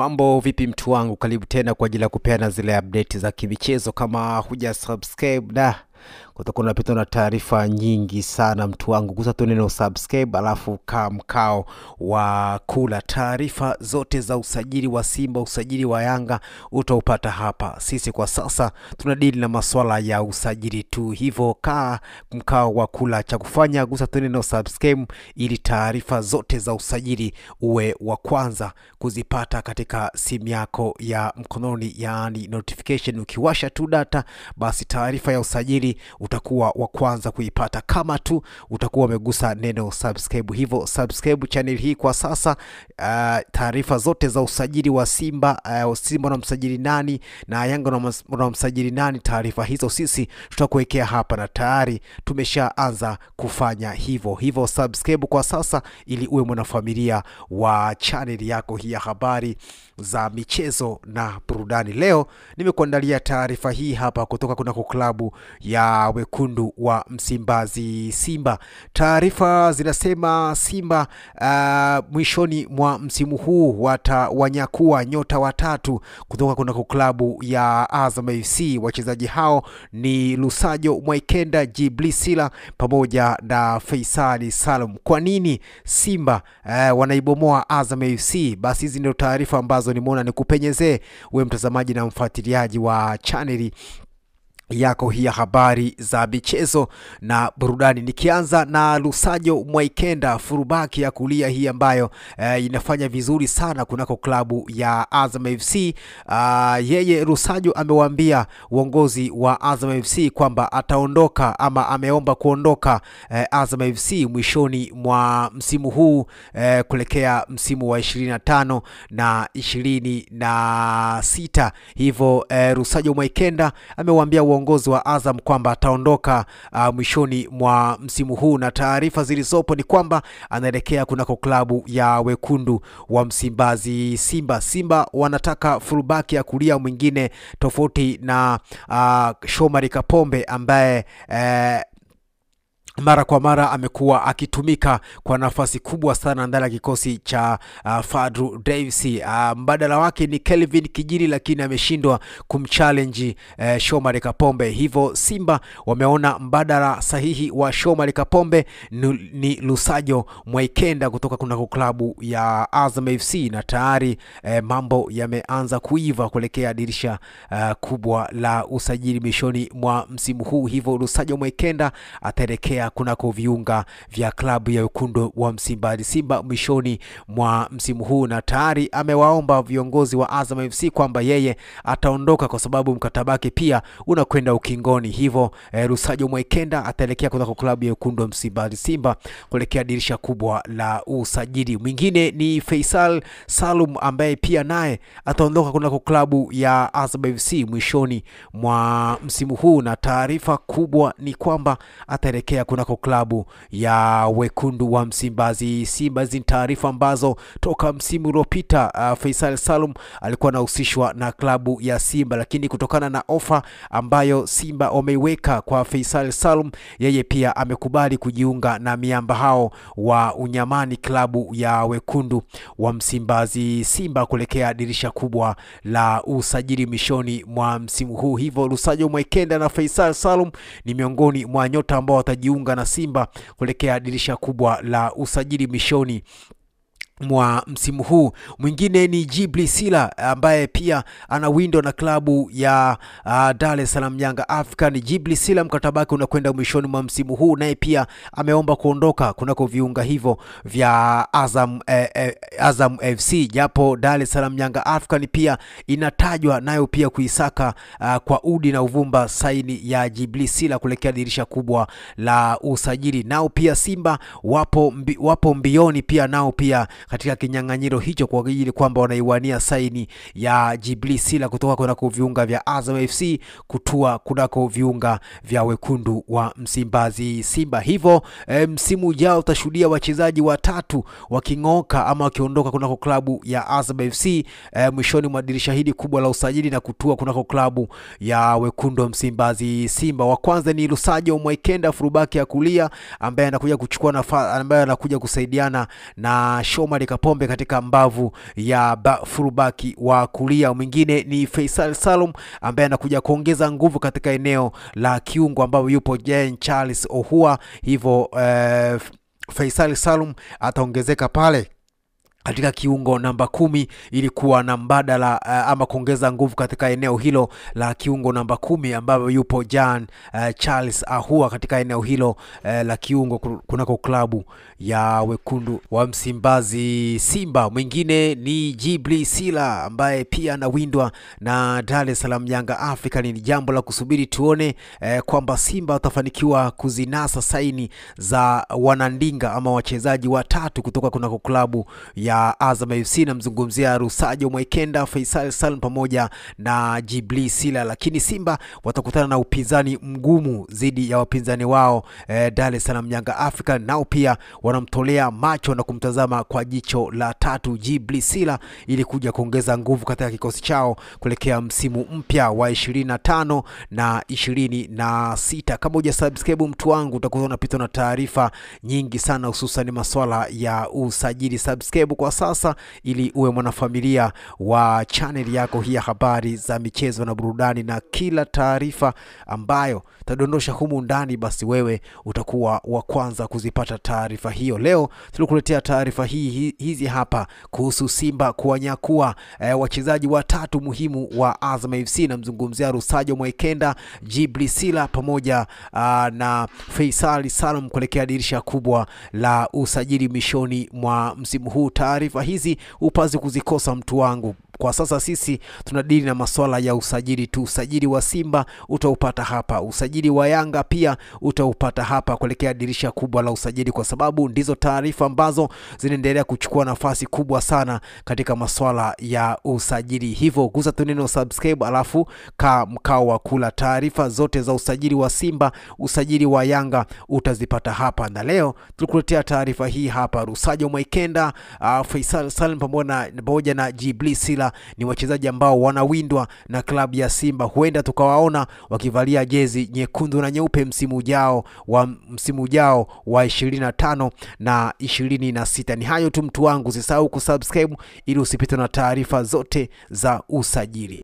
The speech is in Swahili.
Mambo vipi mtu wangu, karibu tena kwa ajili ya kupeana zile update za kimichezo. Kama huja subscribe kutakuwa unapita na taarifa nyingi sana mtu wangu, gusa tu neno subscribe alafu kaa mkao wa kula taarifa zote za usajili wa Simba, usajili wa Yanga utaupata hapa. Sisi kwa sasa tunadili na masuala ya usajili tu, hivyo kaa mkao wa kula. Cha kufanya gusa tu neno subscribe ili taarifa zote za usajili uwe wa kwanza kuzipata katika simu yako ya mkononi, yani notification. Ukiwasha tu data, basi taarifa ya usajili utakuwa wa kwanza kuipata kama tu utakuwa umegusa neno subscribe. Hivyo subscribe channel hii kwa sasa. Taarifa zote za usajili wa Simba, Simba na msajili nani na Yanga na msajili nani, taarifa hizo sisi tutakuwekea hapa na tayari tumeshaanza kufanya hivyo. Hivyo subscribe kwa sasa ili uwe mwanafamilia wa channel yako hii ya habari za michezo na burudani. Leo nimekuandalia taarifa hii hapa kutoka kunako klabu ya wekundu wa Msimbazi Simba. Taarifa zinasema Simba mwishoni mwa msimu huu watawanyakua nyota watatu kutoka kunako klabu ya Azam FC. Wachezaji hao ni Lusajo Mwaikenda, Djibli Sila pamoja na Faisal Salum. Kwa nini Simba wanaibomoa Azam FC? Basi hizi ndio taarifa ambazo nimeona nikupenyezee wewe mtazamaji na mfuatiliaji wa chaneli yako hii ya habari za michezo na burudani. Nikianza na Lusajo Mwaikenda, furubaki ya kulia hii ambayo inafanya vizuri sana kunako klabu ya Azam FC. Yeye Lusajo amewaambia uongozi wa Azam FC kwamba ataondoka ama ameomba kuondoka Azam FC mwishoni mwa msimu huu kuelekea msimu wa 25 na 26. Hivyo Lusajo Mwaikenda amewaambia uongozi wa Azam kwamba ataondoka mwishoni mwa msimu huu, na taarifa zilizopo ni kwamba anaelekea kunako klabu ya wekundu wa Msimbazi Simba. Simba wanataka fullback ya kulia mwingine tofauti na Shomari Kapombe ambaye mara kwa mara amekuwa akitumika kwa nafasi kubwa sana ndani ya kikosi cha Fadlu Davis. Mbadala wake ni Kelvin Kijili, lakini ameshindwa kumchallenge Shomari Kapombe. Hivyo Simba wameona mbadala sahihi wa Shomari Kapombe ni Lusajo Mwaikenda kutoka kunako klabu ya Azam FC, na tayari mambo yameanza kuiva kuelekea dirisha kubwa la usajili mwishoni mwa msimu huu. Hivyo Lusajo Mwaikenda ataelekea kunako viunga vya klabu ya wekundu wa Msimbazi Simba mwishoni mwa msimu huu, na tayari amewaomba viongozi wa Azam FC kwamba yeye ataondoka kwa sababu mkataba wake pia unakwenda ukingoni. Hivyo Lusajo Mwaikenda ataelekea kunako klabu ya wekundu wa Msimbazi Simba kuelekea dirisha kubwa la usajili. Mwingine ni Faisal Salum ambaye pia naye ataondoka kunako klabu ya Azam FC mwishoni mwa msimu huu, na taarifa kubwa ni kwamba ataelekea kunako klabu ya wekundu wa Msimbazi Simba. Hizi taarifa ambazo toka msimu uliopita Faisal Salum alikuwa anahusishwa na klabu ya Simba, lakini kutokana na ofa ambayo Simba wameiweka kwa Faisal Salum, yeye pia amekubali kujiunga na miamba hao wa unyamani klabu ya wekundu wa Msimbazi Simba kuelekea dirisha kubwa la usajili mishoni mwa msimu huu. Hivyo Lusajo Mwaikenda na Faisal Salum ni miongoni mwa nyota ambao watajiunga na Simba kuelekea dirisha kubwa la usajili mishoni mwa msimu huu. Mwingine ni Djibli Sila ambaye pia ana window na klabu ya Dar es Salaam Yanga African. Djibli Sila mkataba wake unakwenda mwishoni mwa msimu huu, naye pia ameomba kuondoka kunako viunga hivyo vya Azam FC, japo Dar es Salaam Yanga African pia inatajwa nayo pia kuisaka kwa udi na uvumba saini ya Djibli Sila kuelekea dirisha kubwa la usajili. Nao pia Simba wapo mbioni pia nao pia katika kinyang'anyiro hicho kwa ajili kwamba wanaiwania saini ya Djibli Sila kutoka kunako viunga vya Azam FC kutua kunako viunga vya wekundu wa Msimbazi Simba. Hivyo msimu ujao utashuhudia wachezaji watatu waking'oka ama wakiondoka kunako klabu ya Azam FC mwishoni mwa dirisha hili kubwa la usajili na kutua kunako klabu ya wekundu wa Msimbazi Simba. Wa kwanza ni Lusajo Mwaikenda, fullback ya kulia ambaye anakuja kuchukua nafasi, ambaye anakuja kusaidiana na Shomari Shomari Kapombe katika mbavu ya fullback wa kulia. Mwingine ni Faisal Salum ambaye anakuja kuongeza nguvu katika eneo la kiungo ambapo yupo Jean Charles Ohua. Hivyo Faisal Salum ataongezeka pale katika kiungo namba 10 ili kuwa na mbadala ama kuongeza nguvu katika eneo hilo la kiungo namba 10 ambapo yupo Jean Charles Ahua katika eneo hilo la kiungo kunako klabu ya wekundu wa Msimbazi Simba. Mwingine ni Djibril Sila ambaye pia anawindwa na Dar es Salaam Yanga Africa. Ni jambo la kusubiri tuone kwamba Simba watafanikiwa kuzinasa saini za wanandinga ama wachezaji watatu kutoka kunako klabu ya Azam FC. Namzungumzia Rusajo Mwekenda, Faisal Salum pamoja na Djibril Sila. Lakini Simba watakutana na upinzani mgumu zidi ya wapinzani wao Dar es Salaam Yanga Africa. Nao pia wanamtolea macho na kumtazama kwa jicho la tatu Djibril Sila ili kuja kuongeza nguvu katika kikosi chao kuelekea msimu mpya wa 25 na 26. Kama hujasubscribe mtu wangu, utakuwa unapita na taarifa nyingi sana hususan masuala ya usajili. Subscribe kwa sasa ili uwe mwanafamilia wa channel yako hii ya habari za michezo na burudani, na kila taarifa ambayo tadondosha humu ndani basi wewe utakuwa wa kwanza kuzipata taarifa hiyo. Leo tulikuletea taarifa hizi hapa kuhusu Simba kuwanyakua wachezaji watatu muhimu wa Azam FC. Namzungumzia Rusajo Mwekenda, Djibril Sila pamoja na Faisal Salum kuelekea dirisha kubwa la usajili mishoni mwa msimu huu. Taarifa hizi upazi kuzikosa mtu wangu. Kwa sasa sisi tunadili na masuala ya usajili tu. Usajili wa Simba utaupata hapa, usajili wa Yanga pia utaupata hapa kuelekea dirisha kubwa la usajili, kwa sababu ndizo taarifa ambazo zinaendelea kuchukua nafasi kubwa sana katika masuala ya usajili. Hivyo gusa tu neno subscribe alafu mkao wa kula. Taarifa zote za usajili wa Simba, usajili wa Yanga utazipata hapa, na leo tulikuletea taarifa hii hapa. Rusajo Mwekenda, Faisal Salum pamoja na Djibril Sila ni wachezaji ambao wanawindwa na klabu ya Simba. Huenda tukawaona wakivalia jezi nyekundu na nyeupe msimu ujao wa 25 na 26. Ni hayo tu mtu wangu, usisahau kusubscribe ili usipitwe na taarifa zote za usajili.